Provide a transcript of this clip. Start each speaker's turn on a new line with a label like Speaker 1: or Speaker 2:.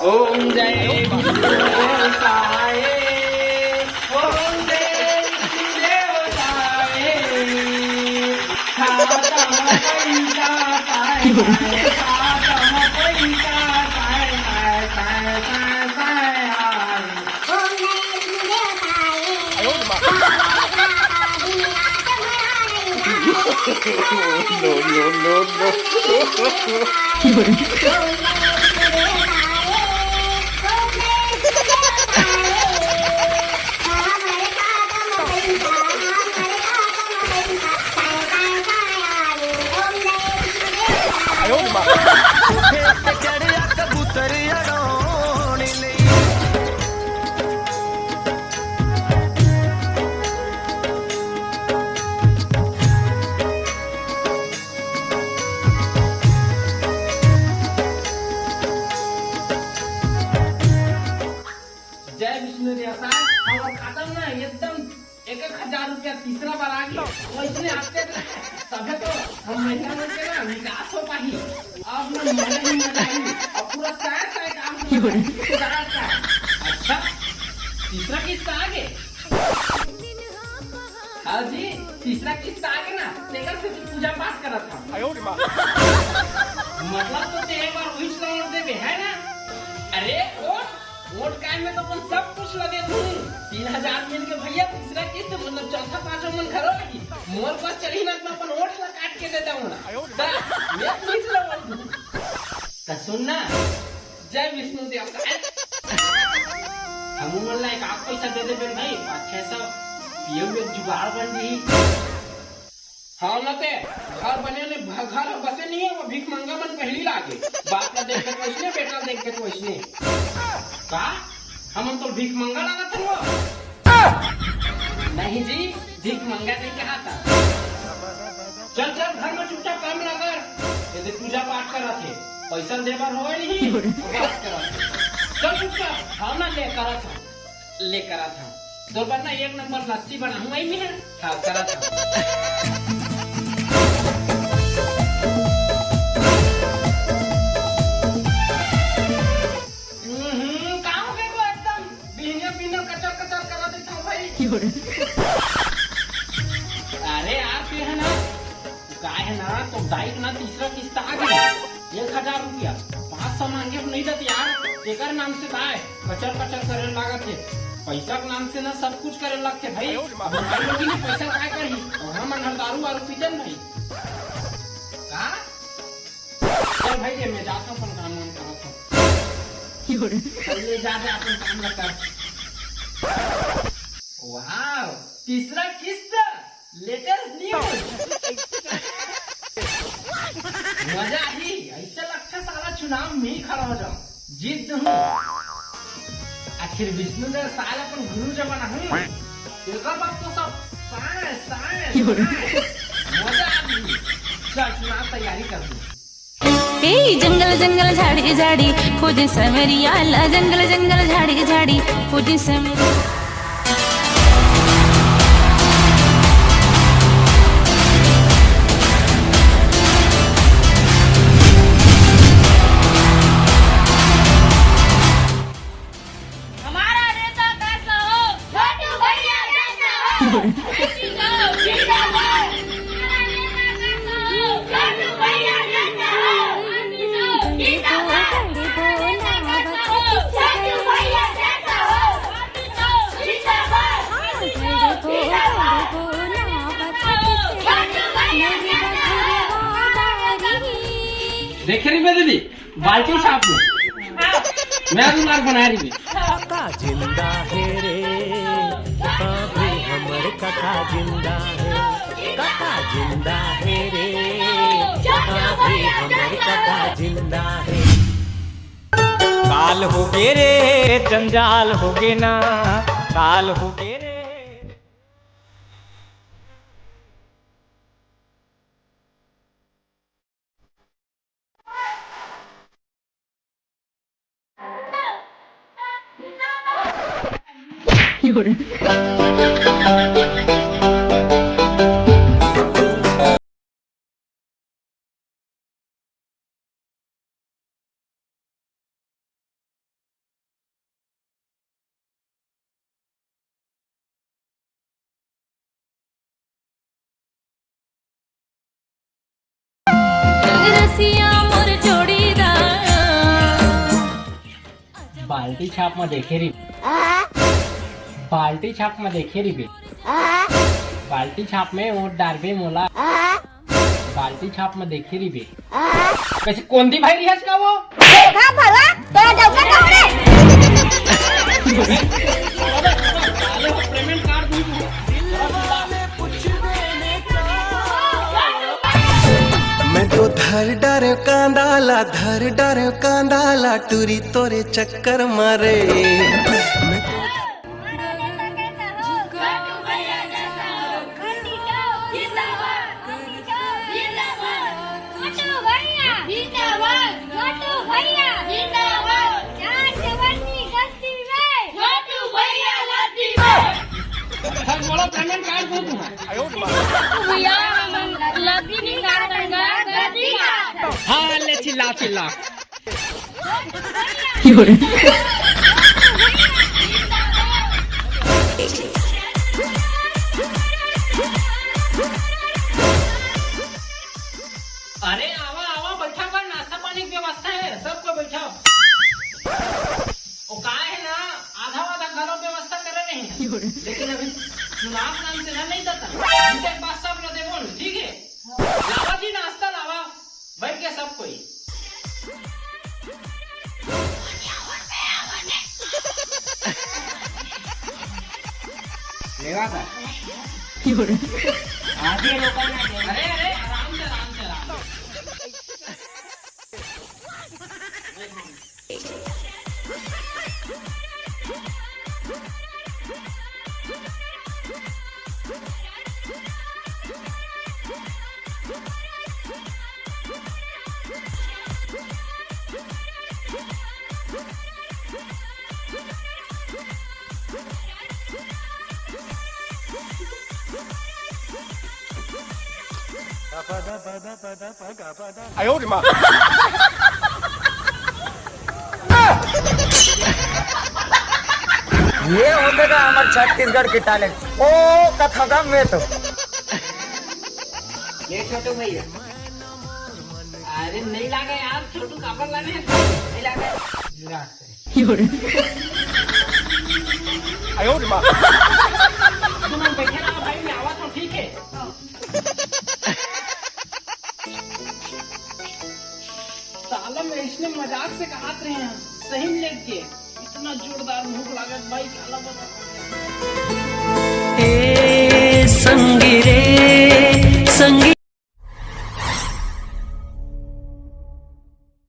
Speaker 1: ओम जय देवताय ओम जय देवताय खातम पैसा काय खातम पैसा काय काय काय काय काय जय विष्णु देवता हमारा खाता में एकदम 1000 रुपया तीसरा बार आ गया वो इतने आते तभी तो हम महिला में के ना विकास हो पाही अब ना मजा ही मजा ही अब पूरा साय काम अच्छा तीसरा किस्ता आगे हाँ जी तीसरा किस्ता आगे ना तेकर से पूजा पाठ करा था मतलब तो एक बार वही लौट देवे है ना अरे वोट काय में तो अपन सब कुछ लगे थे 3000 मिल के भैया तीसरा किस्त मतलब चौथा पांचवा मन घरों लगी मोर पास चढ़ी ना तो अपन वोट ला काट के देता हूँ ना मैं पूछ रहा हूँ तो सुनना जय विष्णु देवता हम मन ला एक आप पैसा दे दे भाई 500 पियो में जुगाड़ बन दी हाँ नते घर बने ने घर बसे नहीं है वो भीख मंगा मन पहली लागे बाप का देख के वैसने बेटा देख के वैसने का हम तो भीख मंगा लगा था वो नहीं जी भीख मंगा नहीं कहा था चल चल घर में चुपचाप काम लगा यदि पूजा पाठ करा थे पैसा देवर हो नहीं बात करा चल चुपचाप हाँ ना ले करा था दो बार ना 1 नंबर लस्सी बना हुआ ही है हाँ करा था अरे यार फिर है ना काय है ना तो दाइक ना तीसरा किस्त आ गई 1000 रुपया 500 मांगे नहीं देते यार तेकर नाम से दाए कचर करे लागत है पैसा के नाम से ना सब कुछ करे लगते भाई अब हमारे लोग ने पैसा काय करी और हम मन दारू वारू पीते भाई का चल भाई ये मैं जाता हूं अपन काम करता हूं चल जा अपन काम लगा वाह तीसरा किस्त लेटेस्ट न्यूज मजा ही ऐसा लगता सारा चुनाव में ही खड़ा हो जाऊं जीत हूँ आखिर विष्णु देव साल अपन गुरु जमाना हूँ तेरा बात तो सब मजा आ गई चल चुनाव तैयारी कर दूं
Speaker 2: जंगल जंगल झाड़ी झाड़ी खोजे समेरिया ला जंगल जंगल झाड़ी झाड़ी खोजे समेरिया
Speaker 1: देखे रही मैं दीदी बाल्टी छाप में मैं रुमाल बना रही
Speaker 3: काका जिंदा है रे अभी हमर काका जिंदा है काका जिंदा है रे अभी हमर काका जिंदा है काल हो गे रे जंजाल हो गे ना काल हो गे रे
Speaker 2: रसिया मोर जोड़ीदार।
Speaker 1: बाल्टी छाप में देखे री, बाल्टी छाप में देखे री बे, बाल्टी छाप में वोट डालबे मोला, बाल्टी छाप में देखे री बे। कैसे कौन दी भाई रियाज का वो?
Speaker 4: देखा भला तेरा डॉक्टर कौन है?
Speaker 1: पेमेंट कार्ड दूँ
Speaker 5: मैं तो धर डर कांदाला टूरी तोरे चक्कर मारे।
Speaker 1: पेमेंट कार्ड दूँ हाँ ले चिल्ला चिल्ला। अरे आवा आवा बैठा कर, नाश्ता पानी की व्यवस्था है, सबको बैठाओ। वो कहा है ना आधा घरों व्यवस्था कर रहे हैं, लेकिन अभी चुनाव नाम से ना नहीं देता। एक बात सब लोग देखो ठीक है, लावा जी नाश्ता लावा, बैठ के सब कोई। लेगा था आधे लोग अरे अरे आराम से आराम से आराम
Speaker 6: ये होगा हमारे छत्तीसगढ़ की टैलेंट। ओ कथा में तो
Speaker 1: ये छोटू भैया अरे नहीं लागे यार, छोटू कापड़ लाने नहीं लागे तुम बैठे ना भाई, मैं आवा तो ठीक है। साला में इसने मजाक से कहा रहे हैं, सही में लेके इतना जोरदार भूख लागत भाई, खाला बता।